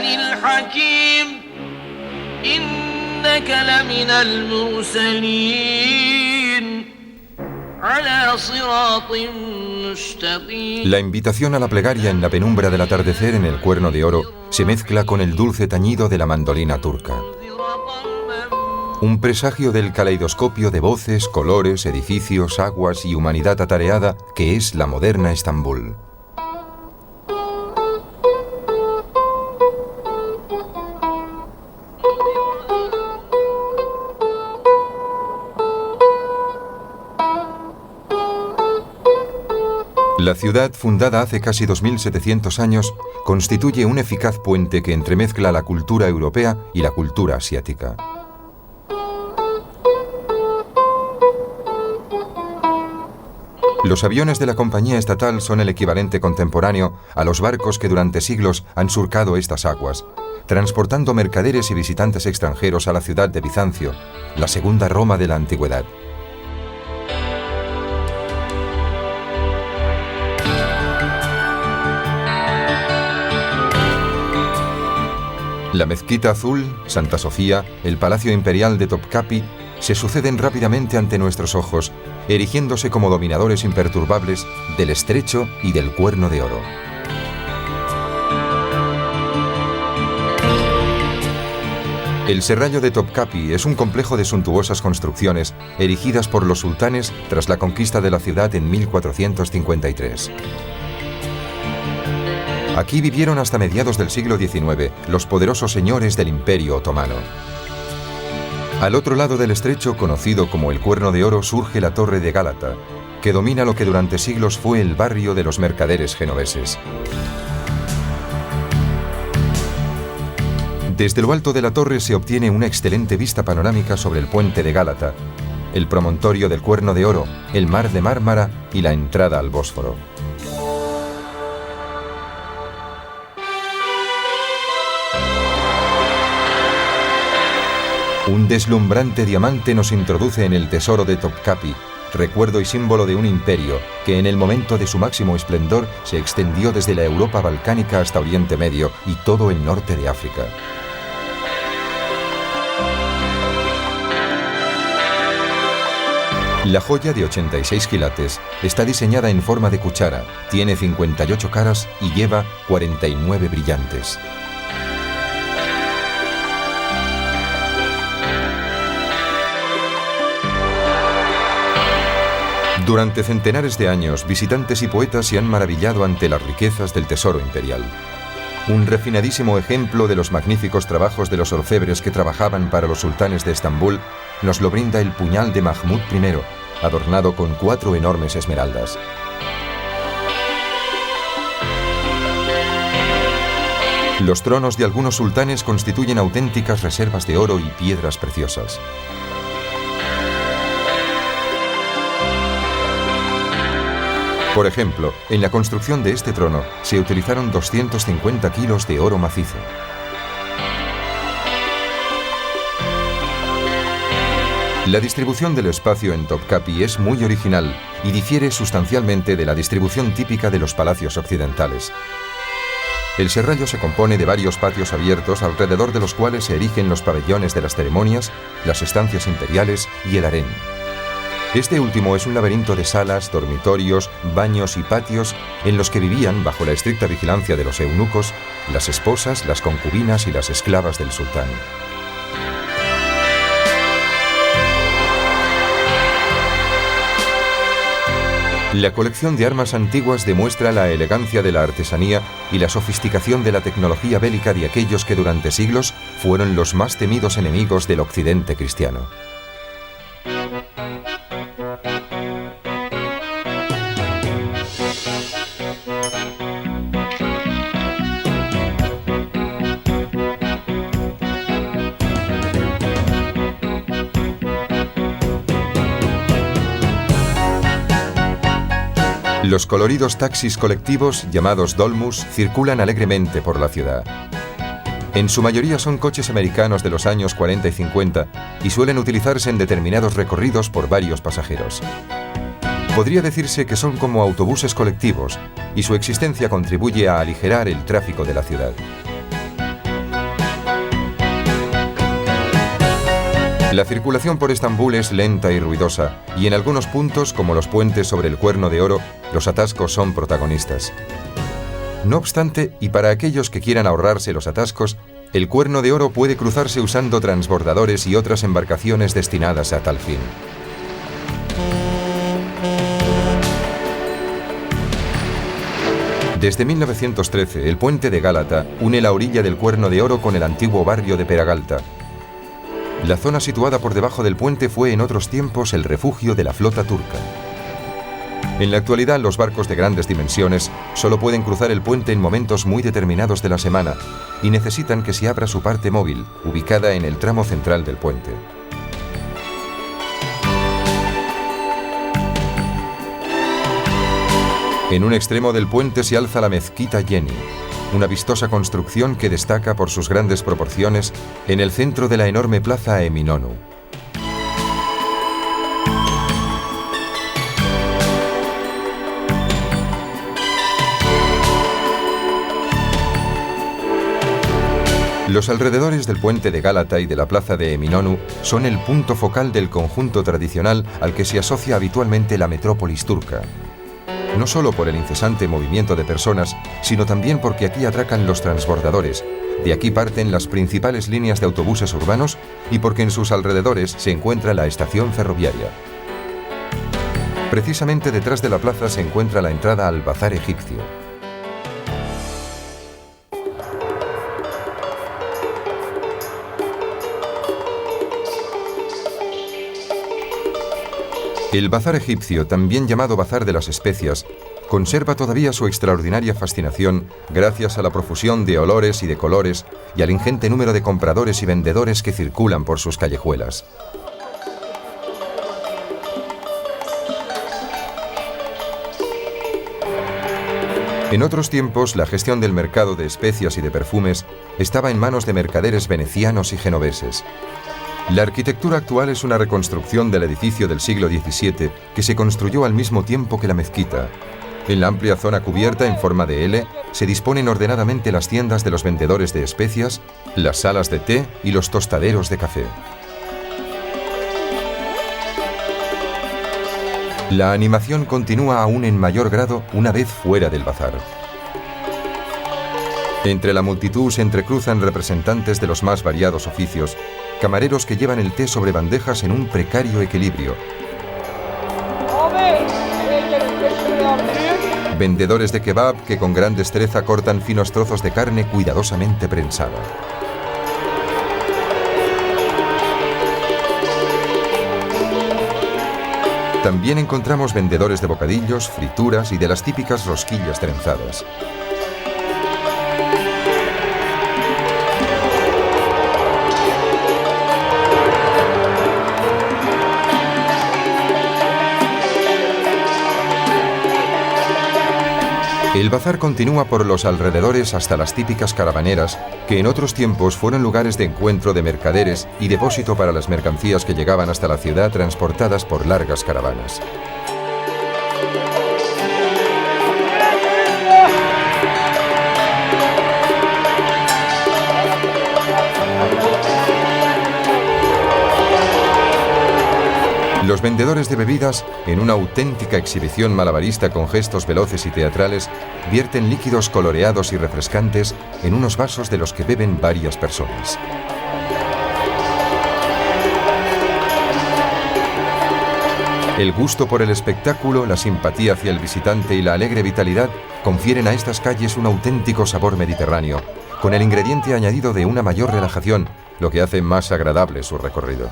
الحكيم إنك لمن المرسلين على صراط مستقيم. La invitación a la plegaria en la penumbra del atardecer en el Cuerno de Oro se mezcla con el dulce tañido de la mandolina turca. Un presagio del caleidoscopio de voces, colores, edificios, aguas y humanidad atareada que es la moderna Estambul. La ciudad, fundada hace casi 2700 años, constituye un eficaz puente que entremezcla la cultura europea y la cultura asiática. Los aviones de la compañía estatal son el equivalente contemporáneo a los barcos que durante siglos han surcado estas aguas, transportando mercaderes y visitantes extranjeros a la ciudad de Bizancio, la segunda Roma de la antigüedad. La Mezquita Azul, Santa Sofía, el Palacio Imperial de Topkapi se suceden rápidamente ante nuestros ojos, erigiéndose como dominadores imperturbables del Estrecho y del Cuerno de Oro. El Serrallo de Topkapi es un complejo de suntuosas construcciones erigidas por los sultanes tras la conquista de la ciudad en 1453. Aquí vivieron hasta mediados del siglo XIX los poderosos señores del Imperio Otomano. Al otro lado del estrecho, conocido como el Cuerno de Oro, surge la Torre de Gálata, que domina lo que durante siglos fue el barrio de los mercaderes genoveses. Desde lo alto de la torre se obtiene una excelente vista panorámica sobre el puente de Gálata, el promontorio del Cuerno de Oro, el mar de Mármara y la entrada al Bósforo. Un deslumbrante diamante nos introduce en el tesoro de Topkapi, recuerdo y símbolo de un imperio que en el momento de su máximo esplendor se extendió desde la Europa balcánica hasta Oriente Medio y todo el norte de África. La joya de 86 quilates está diseñada en forma de cuchara, tiene 58 caras y lleva 49 brillantes. Durante centenares de años, visitantes y poetas se han maravillado ante las riquezas del tesoro imperial. Un refinadísimo ejemplo de los magníficos trabajos de los orfebres que trabajaban para los sultanes de Estambul nos lo brinda el puñal de Mahmud I, adornado con 4 enormes esmeraldas. Los tronos de algunos sultanes constituyen auténticas reservas de oro y piedras preciosas. Por ejemplo, en la construcción de este trono se utilizaron 250 kilos de oro macizo. La distribución del espacio en Topkapi es muy original y difiere sustancialmente de la distribución típica de los palacios occidentales. El serrallo se compone de varios patios abiertos alrededor de los cuales se erigen los pabellones de las ceremonias, las estancias imperiales y el harén. Este último es un laberinto de salas, dormitorios, baños y patios en los que vivían, bajo la estricta vigilancia de los eunucos, las esposas, las concubinas y las esclavas del sultán. La colección de armas antiguas demuestra la elegancia de la artesanía y la sofisticación de la tecnología bélica de aquellos que durante siglos fueron los más temidos enemigos del occidente cristiano. Los coloridos taxis colectivos, llamados dolmus, circulan alegremente por la ciudad. En su mayoría son coches americanos de los años 40 y 50 y suelen utilizarse en determinados recorridos por varios pasajeros. Podría decirse que son como autobuses colectivos y su existencia contribuye a aligerar el tráfico de la ciudad. La circulación por Estambul es lenta y ruidosa, y en algunos puntos, como los puentes sobre el Cuerno de Oro, los atascos son protagonistas. No obstante, y para aquellos que quieran ahorrarse los atascos, el Cuerno de Oro puede cruzarse usando transbordadores y otras embarcaciones destinadas a tal fin. Desde 1913, el puente de Gálata une la orilla del Cuerno de Oro con el antiguo barrio de Peragalta. La zona situada por debajo del puente fue en otros tiempos el refugio de la flota turca. En la actualidad, los barcos de grandes dimensiones solo pueden cruzar el puente en momentos muy determinados de la semana y necesitan que se abra su parte móvil, ubicada en el tramo central del puente. En un extremo del puente se alza la mezquita Yeni, una vistosa construcción que destaca por sus grandes proporciones en el centro de la enorme plaza Eminonu. Los alrededores del puente de Gálata y de la plaza de Eminonu son el punto focal del conjunto tradicional al que se asocia habitualmente la metrópolis turca. No solo por el incesante movimiento de personas, sino también porque aquí atracan los transbordadores, de aquí parten las principales líneas de autobuses urbanos y porque en sus alrededores se encuentra la estación ferroviaria. Precisamente detrás de la plaza se encuentra la entrada al Bazar egipcio. El Bazar egipcio, también llamado Bazar de las Especias, conserva todavía su extraordinaria fascinación gracias a la profusión de olores y de colores y al ingente número de compradores y vendedores que circulan por sus callejuelas. En otros tiempos, la gestión del mercado de especias y de perfumes estaba en manos de mercaderes venecianos y genoveses. La arquitectura actual es una reconstrucción del edificio del siglo XVII que se construyó al mismo tiempo que la mezquita. En la amplia zona cubierta en forma de L se disponen ordenadamente las tiendas de los vendedores de especias, las salas de té y los tostaderos de café. La animación continúa aún en mayor grado una vez fuera del bazar. Entre la multitud se entrecruzan representantes de los más variados oficios, camareros que llevan el té sobre bandejas en un precario equilibrio, vendedores de kebab que con gran destreza cortan finos trozos de carne cuidadosamente prensada. También encontramos vendedores de bocadillos, frituras y de las típicas rosquillas trenzadas. El bazar continúa por los alrededores hasta las típicas caravaneras, que en otros tiempos fueron lugares de encuentro de mercaderes y depósito para las mercancías que llegaban hasta la ciudad transportadas por largas caravanas. Los vendedores de bebidas, en una auténtica exhibición malabarista con gestos veloces y teatrales, vierten líquidos coloreados y refrescantes en unos vasos de los que beben varias personas. El gusto por el espectáculo, la simpatía hacia el visitante y la alegre vitalidad confieren a estas calles un auténtico sabor mediterráneo, con el ingrediente añadido de una mayor relajación, lo que hace más agradable su recorrido.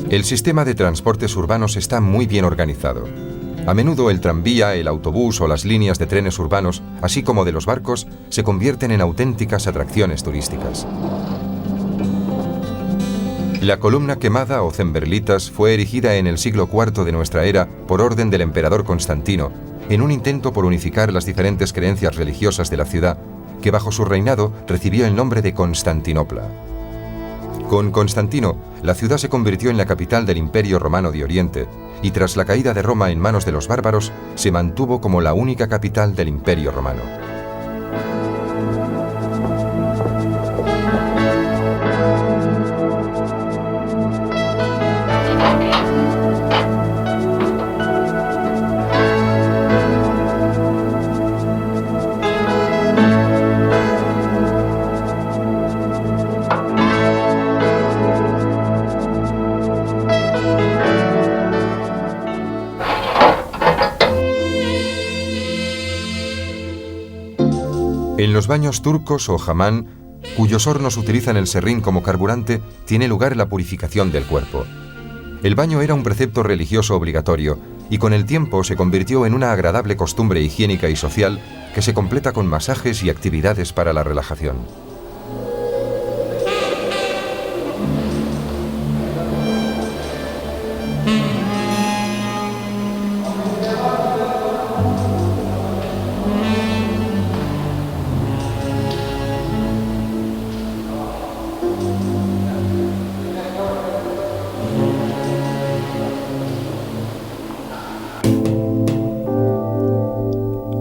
El sistema de transportes urbanos está muy bien organizado. A menudo el tranvía, el autobús o las líneas de trenes urbanos, así como de los barcos, se convierten en auténticas atracciones turísticas. La columna quemada o Cemberlitas fue erigida en el siglo IV de nuestra era por orden del emperador Constantino, en un intento por unificar las diferentes creencias religiosas de la ciudad, que bajo su reinado recibió el nombre de Constantinopla. Con Constantino, la ciudad se convirtió en la capital del Imperio Romano de Oriente, y tras la caída de Roma en manos de los bárbaros, se mantuvo como la única capital del Imperio Romano. En los baños turcos o hamán, cuyos hornos utilizan el serrín como carburante, tiene lugar la purificación del cuerpo. El baño era un precepto religioso obligatorio y con el tiempo se convirtió en una agradable costumbre higiénica y social que se completa con masajes y actividades para la relajación.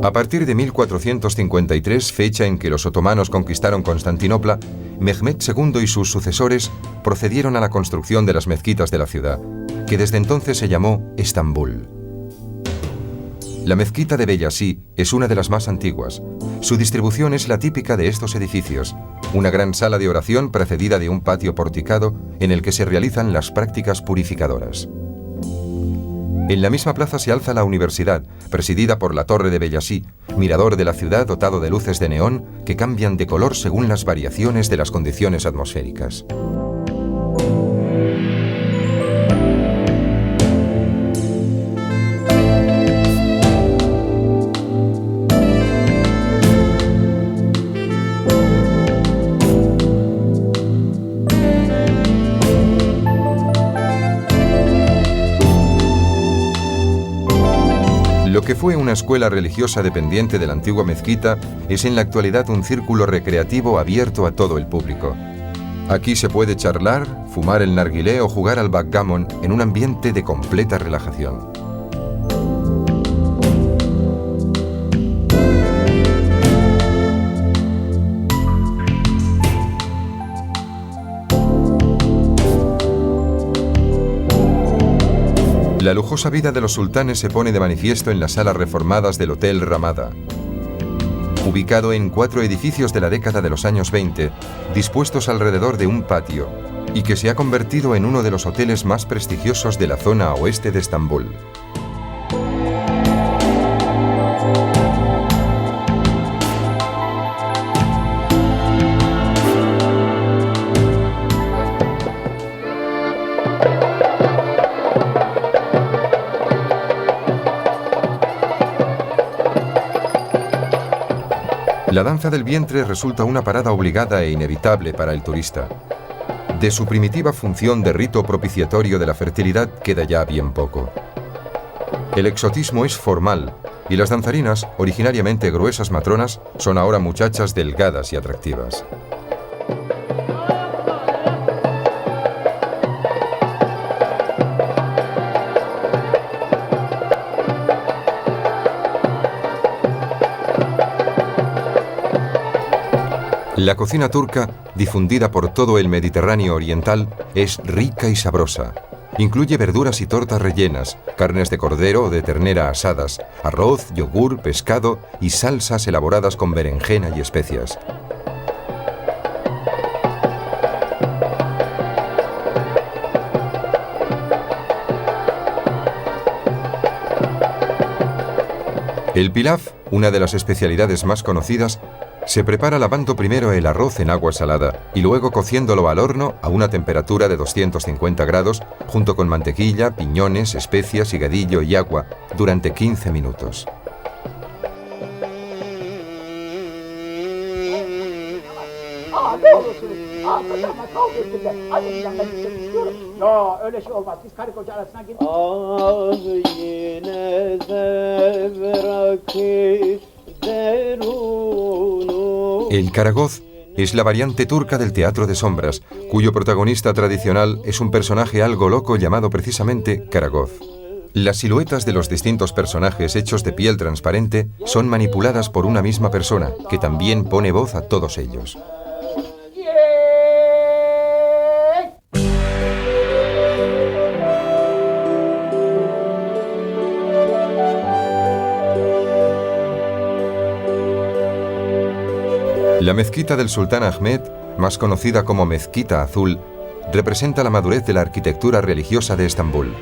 A partir de 1453, fecha en que los otomanos conquistaron Constantinopla, Mehmed II y sus sucesores procedieron a la construcción de las mezquitas de la ciudad, que desde entonces se llamó Estambul. La mezquita de Beyazí es una de las más antiguas. Su distribución es la típica de estos edificios, una gran sala de oración precedida de un patio porticado en el que se realizan las prácticas purificadoras. En la misma plaza se alza la universidad, presidida por la Torre de Beyazí, mirador de la ciudad dotado de luces de neón que cambian de color según las variaciones de las condiciones atmosféricas. Lo que fue una escuela religiosa dependiente de la antigua mezquita es en la actualidad un círculo recreativo abierto a todo el público. Aquí se puede charlar, fumar el narguilé o jugar al backgammon en un ambiente de completa relajación. La lujosa vida de los sultanes se pone de manifiesto en las salas reformadas del Hotel Ramada. Ubicado en 4 edificios de la década de los años 20, dispuestos alrededor de un patio, y que se ha convertido en uno de los hoteles más prestigiosos de la zona oeste de Estambul. La danza del vientre resulta una parada obligada e inevitable para el turista. De su primitiva función de rito propiciatorio de la fertilidad queda ya bien poco. El exotismo es formal y las danzarinas, originariamente gruesas matronas, son ahora muchachas delgadas y atractivas. La cocina turca, difundida por todo el Mediterráneo oriental, es rica y sabrosa. Incluye verduras y tortas rellenas, carnes de cordero o de ternera asadas, arroz, yogur, pescado y salsas elaboradas con berenjena y especias. El pilaf, una de las especialidades más conocidas, se prepara lavando primero el arroz en agua salada y luego cociéndolo al horno a una temperatura de 250 grados junto con mantequilla, piñones, especias, higadillo y agua durante 15 minutos. Yine zevrak derunu El Karagoz es la variante turca del teatro de sombras, cuyo protagonista tradicional es un personaje algo loco llamado precisamente Karagoz. Las siluetas de los distintos personajes hechos de piel transparente son manipuladas por una misma persona, que también pone voz a todos ellos. La mezquita del Sultán Ahmed, más conocida como Mezquita Azul, representa la madurez de la arquitectura religiosa de Estambul.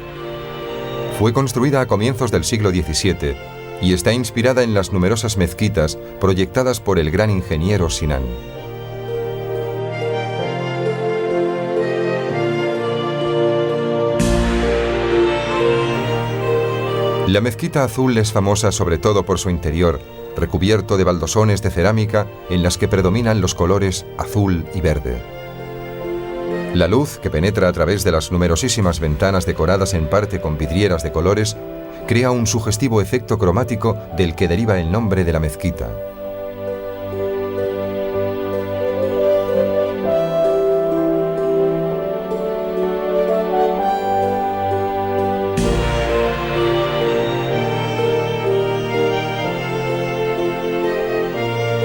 Fue construida a comienzos del siglo XVII y está inspirada en las numerosas mezquitas proyectadas por el gran ingeniero Sinan. La Mezquita Azul es famosa sobre todo por su interior, recubierto de baldosones de cerámica en las que predominan los colores azul y verde. La luz, que penetra a través de las numerosísimas ventanas decoradas en parte con vidrieras de colores, crea un sugestivo efecto cromático del que deriva el nombre de la mezquita.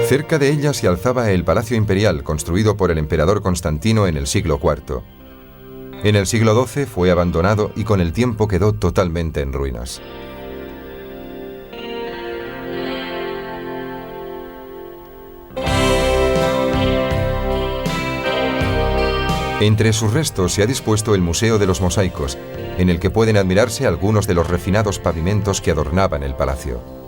Cerca de ella se alzaba el Palacio Imperial, construido por el emperador Constantino en el siglo IV. En el siglo XII fue abandonado y con el tiempo quedó totalmente en ruinas. Entre sus restos se ha dispuesto el Museo de los Mosaicos, en el que pueden admirarse algunos de los refinados pavimentos que adornaban el palacio.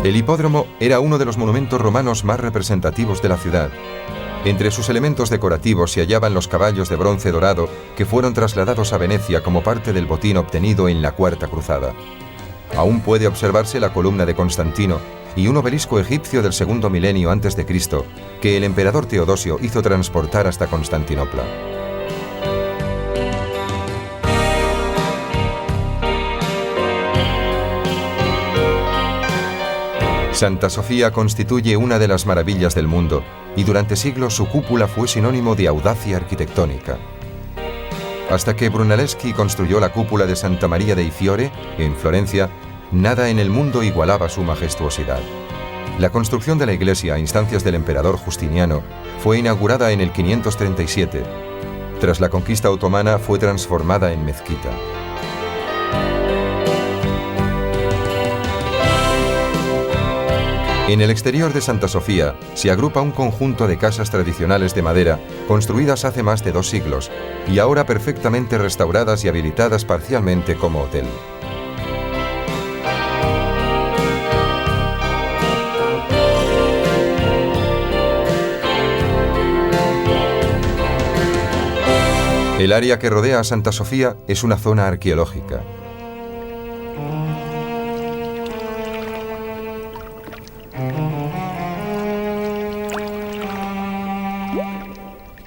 El hipódromo era uno de los monumentos romanos más representativos de la ciudad. Entre sus elementos decorativos se hallaban los caballos de bronce dorado que fueron trasladados a Venecia como parte del botín obtenido en la Cuarta Cruzada. Aún puede observarse la columna de Constantino y un obelisco egipcio del segundo milenio a.C. que el emperador Teodosio hizo transportar hasta Constantinopla. Santa Sofía constituye una de las maravillas del mundo y durante siglos su cúpula fue sinónimo de audacia arquitectónica. Hasta que Brunelleschi construyó la cúpula de Santa María dei Fiori, en Florencia, nada en el mundo igualaba su majestuosidad. La construcción de la iglesia a instancias del emperador Justiniano fue inaugurada en el 537. Tras la conquista otomana fue transformada en mezquita. En el exterior de Santa Sofía se agrupa un conjunto de casas tradicionales de madera construidas hace más de 2 siglos y ahora perfectamente restauradas y habilitadas parcialmente como hotel. El área que rodea a Santa Sofía es una zona arqueológica.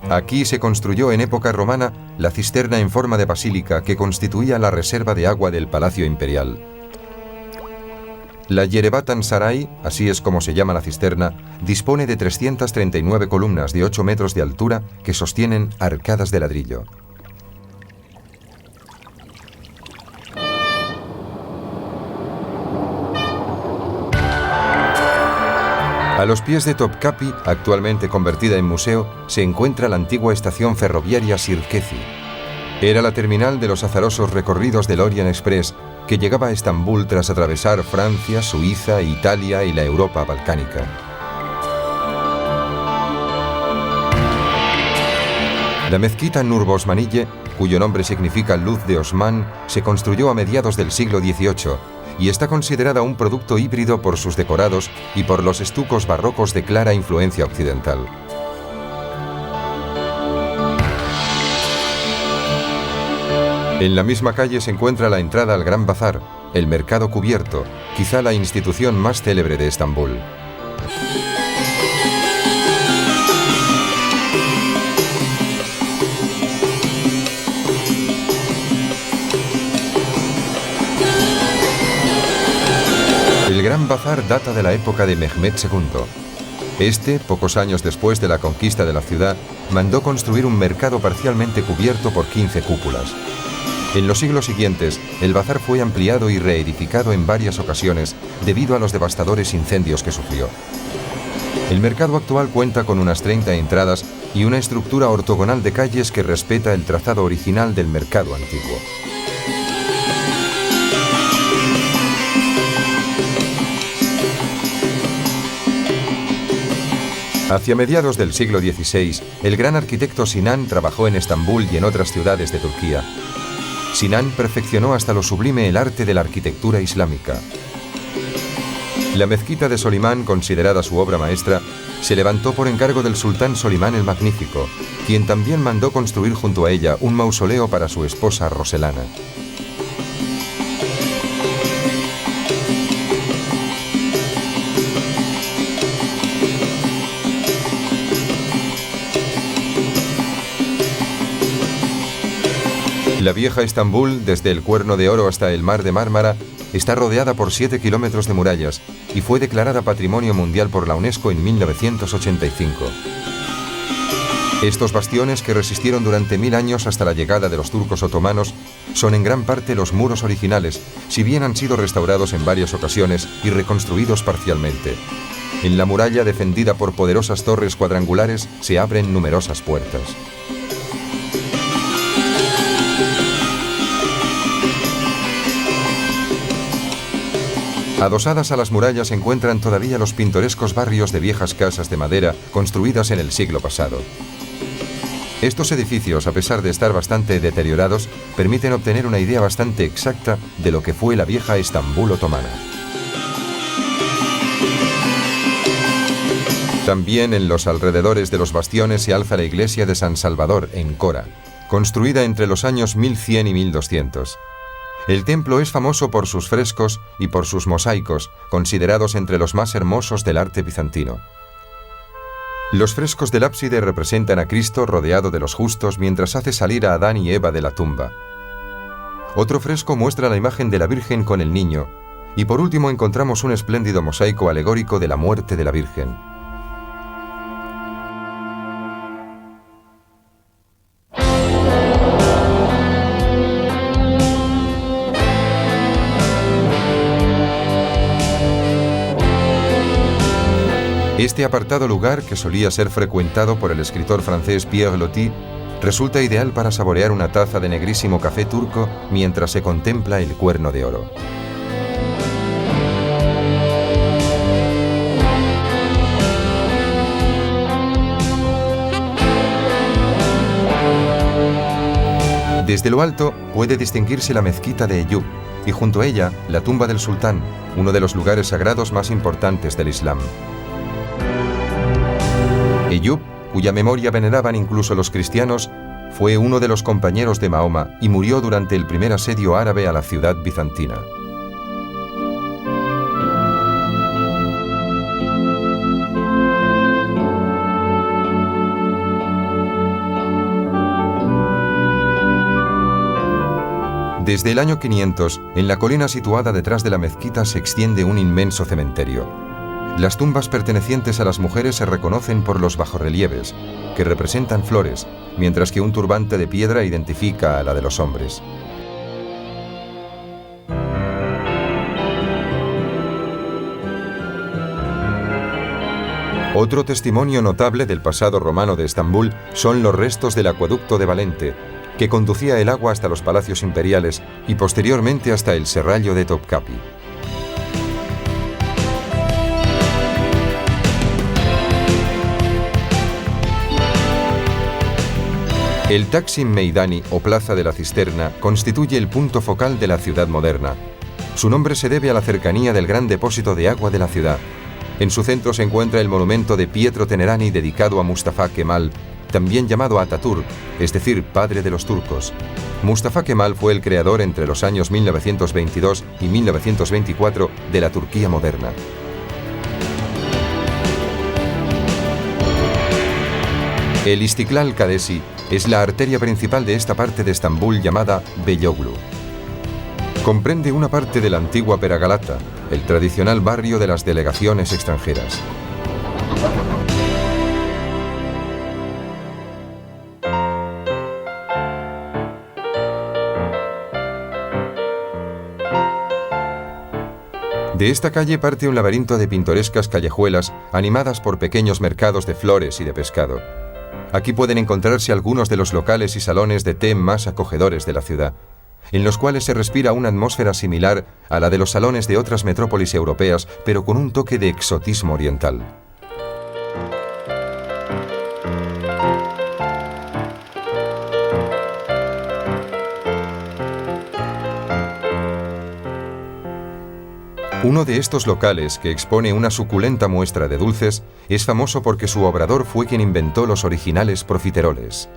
Aquí se construyó en época romana la cisterna en forma de basílica que constituía la reserva de agua del Palacio Imperial. La Yerebatan Saray, así es como se llama la cisterna, dispone de 339 columnas de 8 metros de altura que sostienen arcadas de ladrillo. A los pies de Topkapi, actualmente convertida en museo, se encuentra la antigua estación ferroviaria Sirkeci. Era la terminal de los azarosos recorridos del Orient Express que llegaba a Estambul tras atravesar Francia, Suiza, Italia y la Europa balcánica. La mezquita Nur Osmaniye, cuyo nombre significa Luz de Osmán, se construyó a mediados del siglo XVIII y está considerada un producto híbrido por sus decorados y por los estucos barrocos de clara influencia occidental. En la misma calle se encuentra la entrada al Gran Bazar, el mercado cubierto, quizá la institución más célebre de Estambul. Gran Bazar data de la época de Mehmed II. Este, pocos años después de la conquista de la ciudad, mandó construir un mercado parcialmente cubierto por 15 cúpulas. En los siglos siguientes, el bazar fue ampliado y reedificado en varias ocasiones debido a los devastadores incendios que sufrió. El mercado actual cuenta con unas 30 entradas y una estructura ortogonal de calles que respeta el trazado original del mercado antiguo. Hacia mediados del siglo XVI, el gran arquitecto Sinan trabajó en Estambul y en otras ciudades de Turquía. Sinan perfeccionó hasta lo sublime el arte de la arquitectura islámica. La mezquita de Solimán, considerada su obra maestra, se levantó por encargo del sultán Solimán el Magnífico, quien también mandó construir junto a ella un mausoleo para su esposa Roselana. La vieja Estambul, desde el Cuerno de Oro hasta el Mar de Mármara, está rodeada por 7 kilómetros de murallas y fue declarada Patrimonio Mundial por la UNESCO en 1985. Estos bastiones, que resistieron durante 1000 años hasta la llegada de los turcos otomanos, son en gran parte los muros originales, si bien han sido restaurados en varias ocasiones y reconstruidos parcialmente. En la muralla, defendida por poderosas torres cuadrangulares, se abren numerosas puertas. Adosadas a las murallas se encuentran todavía los pintorescos barrios de viejas casas de madera construidas en el siglo pasado. Estos edificios, a pesar de estar bastante deteriorados, permiten obtener una idea bastante exacta de lo que fue la vieja Estambul otomana. También en los alrededores de los bastiones se alza la iglesia de San Salvador, en Cora, construida entre los años 1100 y 1200. El templo es famoso por sus frescos y por sus mosaicos, considerados entre los más hermosos del arte bizantino. Los frescos del ábside representan a Cristo rodeado de los justos mientras hace salir a Adán y Eva de la tumba. Otro fresco muestra la imagen de la Virgen con el niño, y por último encontramos un espléndido mosaico alegórico de la muerte de la Virgen. Este apartado lugar, que solía ser frecuentado por el escritor francés Pierre Loti, resulta ideal para saborear una taza de negrísimo café turco mientras se contempla el Cuerno de Oro. Desde lo alto puede distinguirse la mezquita de Eyüp y junto a ella la tumba del sultán, uno de los lugares sagrados más importantes del Islam. Eyüp, cuya memoria veneraban incluso los cristianos, fue uno de los compañeros de Mahoma y murió durante el primer asedio árabe a la ciudad bizantina. Desde el año 500, en la colina situada detrás de la mezquita se extiende un inmenso cementerio. Las tumbas pertenecientes a las mujeres se reconocen por los bajorrelieves, que representan flores, mientras que un turbante de piedra identifica a la de los hombres. Otro testimonio notable del pasado romano de Estambul son los restos del acueducto de Valente, que conducía el agua hasta los palacios imperiales y posteriormente hasta el serrallo de Topkapi. El Taksim Meidani, o Plaza de la Cisterna, constituye el punto focal de la ciudad moderna. Su nombre se debe a la cercanía del gran depósito de agua de la ciudad. En su centro se encuentra el monumento de Pietro Tenerani dedicado a Mustafa Kemal, también llamado Atatürk, es decir, padre de los turcos. Mustafa Kemal fue el creador entre los años 1922 y 1924 de la Turquía moderna. El Istiklal Kadesi es la arteria principal de esta parte de Estambul llamada Beyoglu. Comprende una parte de la antigua Peragalata, el tradicional barrio de las delegaciones extranjeras. De esta calle parte un laberinto de pintorescas callejuelas animadas por pequeños mercados de flores y de pescado. Aquí pueden encontrarse algunos de los locales y salones de té más acogedores de la ciudad, en los cuales se respira una atmósfera similar a la de los salones de otras metrópolis europeas, pero con un toque de exotismo oriental. Uno de estos locales, que expone una suculenta muestra de dulces, es famoso porque su obrador fue quien inventó los originales profiteroles.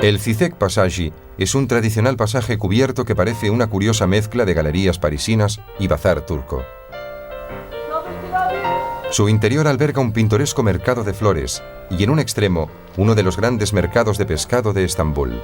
El Zizek Passage es un tradicional pasaje cubierto que parece una curiosa mezcla de galerías parisinas y bazar turco. Su interior alberga un pintoresco mercado de flores y en un extremo, uno de los grandes mercados de pescado de Estambul.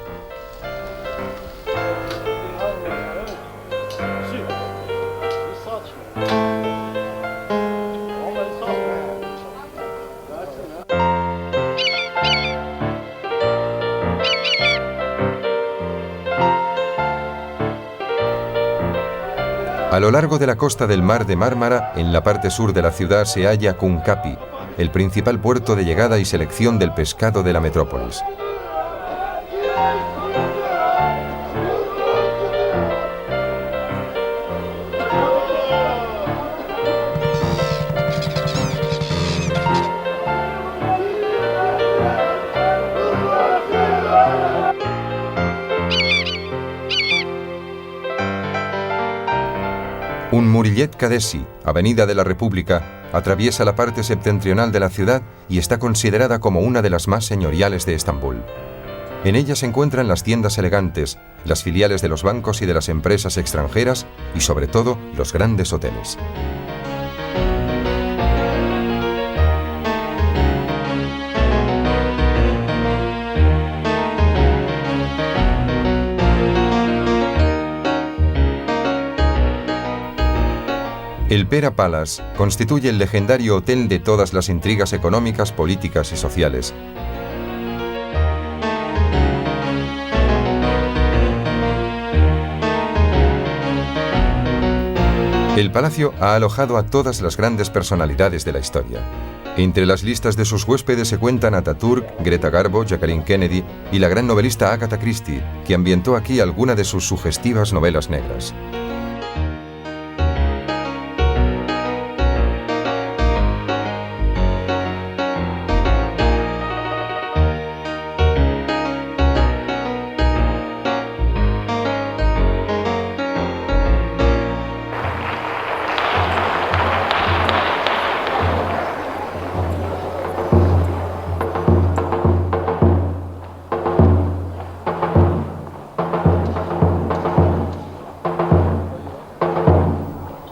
A lo largo de la costa del Mar de Mármara, en la parte sur de la ciudad, se halla Kunkapi, el principal puerto de llegada y selección del pescado de la metrópolis. Un Murillet Kadesi, Avenida de la República, atraviesa la parte septentrional de la ciudad y está considerada como una de las más señoriales de Estambul. En ella se encuentran las tiendas elegantes, las filiales de los bancos y de las empresas extranjeras y, sobre todo, los grandes hoteles. El Pera Palace constituye el legendario hotel de todas las intrigas económicas, políticas y sociales. El palacio ha alojado a todas las grandes personalidades de la historia. Entre las listas de sus huéspedes se cuentan Ataturk, Greta Garbo, Jacqueline Kennedy y la gran novelista Agatha Christie, que ambientó aquí alguna de sus sugestivas novelas negras.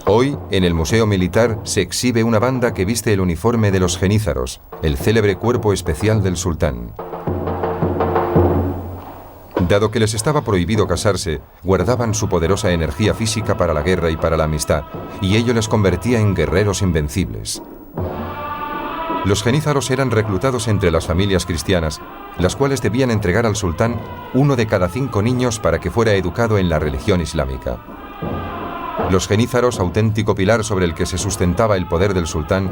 Hoy, en el Museo Militar, se exhibe una banda que viste el uniforme de los genízaros, el célebre cuerpo especial del sultán. Dado que les estaba prohibido casarse, guardaban su poderosa energía física para la guerra y para la amistad, y ello les convertía en guerreros invencibles. Los genízaros eran reclutados entre las familias cristianas, las cuales debían entregar al sultán 1 de cada 5 niños para que fuera educado en la religión islámica. Los genízaros, auténtico pilar sobre el que se sustentaba el poder del sultán,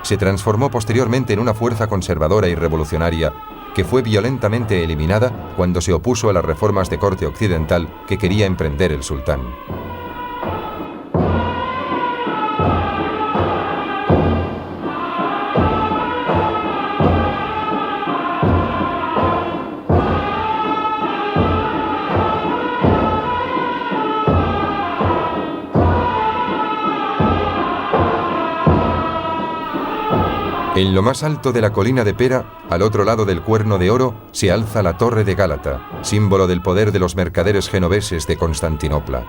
se transformó posteriormente en una fuerza conservadora y revolucionaria que fue violentamente eliminada cuando se opuso a las reformas de corte occidental que quería emprender el sultán. En lo más alto de la colina de Pera, al otro lado del Cuerno de Oro, se alza la Torre de Gálata, símbolo del poder de los mercaderes genoveses de Constantinopla.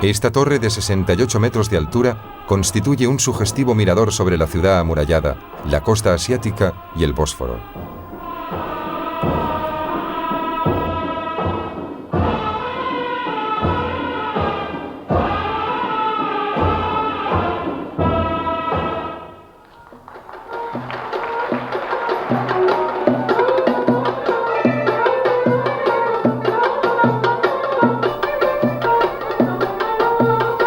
Esta torre de 68 metros de altura constituye un sugestivo mirador sobre la ciudad amurallada, la costa asiática y el Bósforo.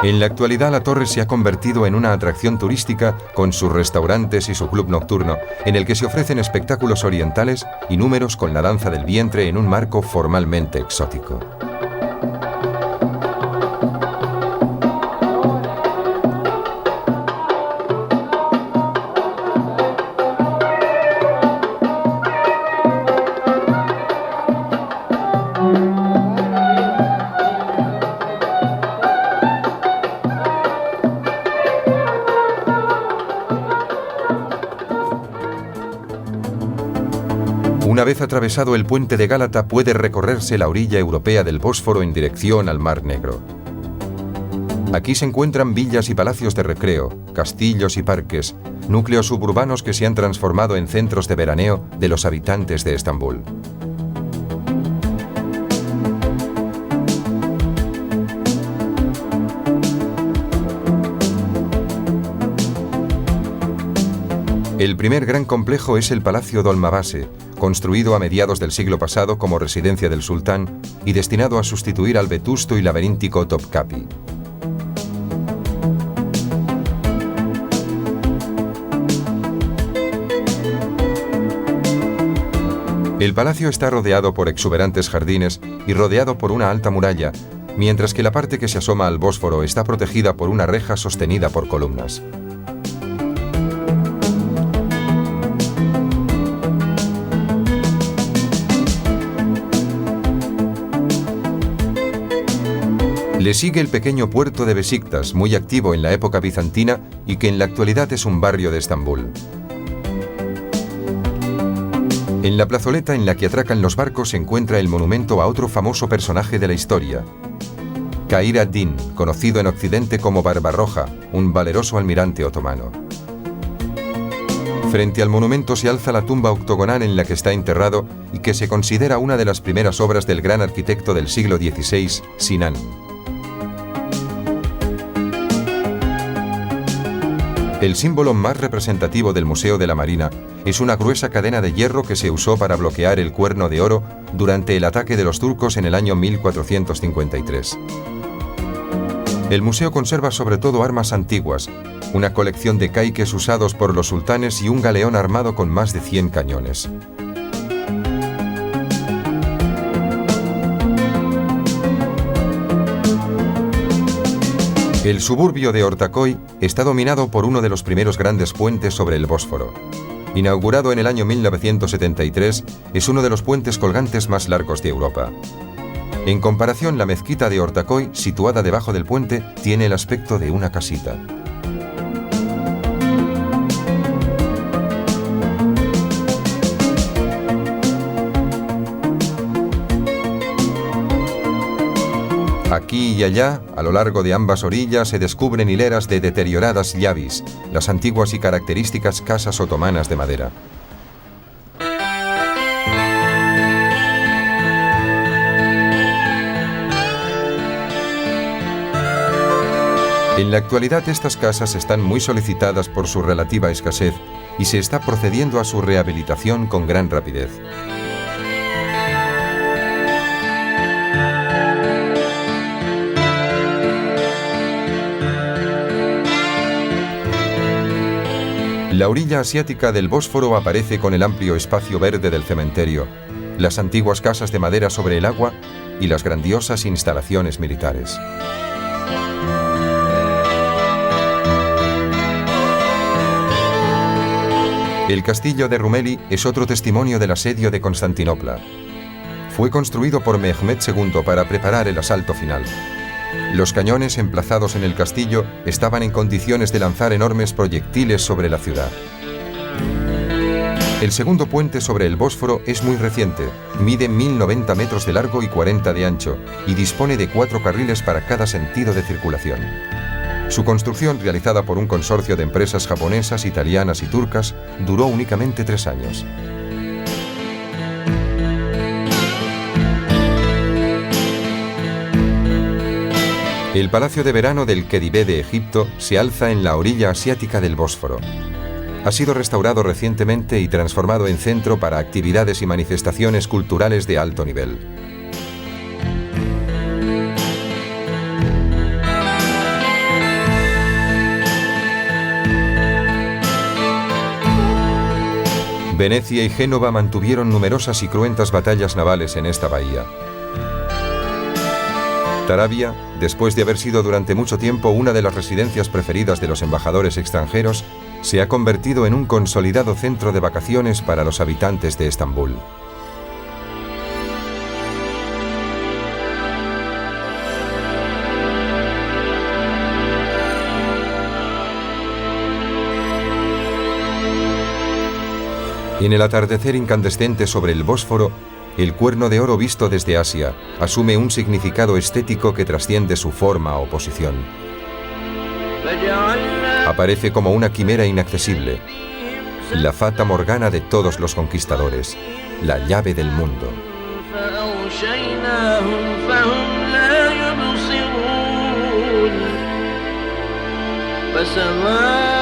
En la actualidad la torre se ha convertido en una atracción turística con sus restaurantes y su club nocturno, en el que se ofrecen espectáculos orientales y números con la danza del vientre en un marco formalmente exótico. Una vez atravesado el puente de Gálata puede recorrerse la orilla europea del Bósforo en dirección al Mar Negro. Aquí se encuentran villas y palacios de recreo, castillos y parques, núcleos suburbanos que se han transformado en centros de veraneo de los habitantes de Estambul. El primer gran complejo es el Palacio Dolmabahce, construido a mediados del siglo pasado como residencia del sultán y destinado a sustituir al vetusto y laberíntico Topkapi. El palacio está rodeado por exuberantes jardines y rodeado por una alta muralla, mientras que la parte que se asoma al Bósforo está protegida por una reja sostenida por columnas. Le sigue el pequeño puerto de Besiktas, muy activo en la época bizantina y que en la actualidad es un barrio de Estambul. En la plazoleta en la que atracan los barcos se encuentra el monumento a otro famoso personaje de la historia, Khayr ad-Din, conocido en Occidente como Barbarroja, un valeroso almirante otomano. Frente al monumento se alza la tumba octogonal en la que está enterrado y que se considera una de las primeras obras del gran arquitecto del siglo XVI, Sinan. El símbolo más representativo del Museo de la Marina es una gruesa cadena de hierro que se usó para bloquear el Cuerno de Oro durante el ataque de los turcos en el año 1453. El museo conserva sobre todo armas antiguas, una colección de caiques usados por los sultanes y un galeón armado con más de 100 cañones. El suburbio de Ortaköy está dominado por uno de los primeros grandes puentes sobre el Bósforo. Inaugurado en el año 1973, es uno de los puentes colgantes más largos de Europa. En comparación, la mezquita de Ortaköy, situada debajo del puente, tiene el aspecto de una casita. Aquí y allá, a lo largo de ambas orillas, se descubren hileras de deterioradas llavis, las antiguas y características casas otomanas de madera. En la actualidad estas casas están muy solicitadas por su relativa escasez y se está procediendo a su rehabilitación con gran rapidez. La orilla asiática del Bósforo aparece con el amplio espacio verde del cementerio, las antiguas casas de madera sobre el agua y las grandiosas instalaciones militares. El castillo de Rumeli es otro testimonio del asedio de Constantinopla. Fue construido por Mehmed II para preparar el asalto final. Los cañones emplazados en el castillo estaban en condiciones de lanzar enormes proyectiles sobre la ciudad. El segundo puente sobre el Bósforo es muy reciente, mide 1090 metros de largo y 40 de ancho, y dispone de 4 carriles para cada sentido de circulación. Su construcción, realizada por un consorcio de empresas japonesas, italianas y turcas, duró únicamente 3 años. El Palacio de Verano del Khedive de Egipto se alza en la orilla asiática del Bósforo. Ha sido restaurado recientemente y transformado en centro para actividades y manifestaciones culturales de alto nivel. Venecia y Génova mantuvieron numerosas y cruentas batallas navales en esta bahía. Tarabia, después de haber sido durante mucho tiempo una de las residencias preferidas de los embajadores extranjeros, se ha convertido en un consolidado centro de vacaciones para los habitantes de Estambul. En el atardecer incandescente sobre el Bósforo, el cuerno de oro visto desde Asia asume un significado estético que trasciende su forma o posición. Aparece como una quimera inaccesible, la fata morgana de todos los conquistadores, la llave del mundo. فسواء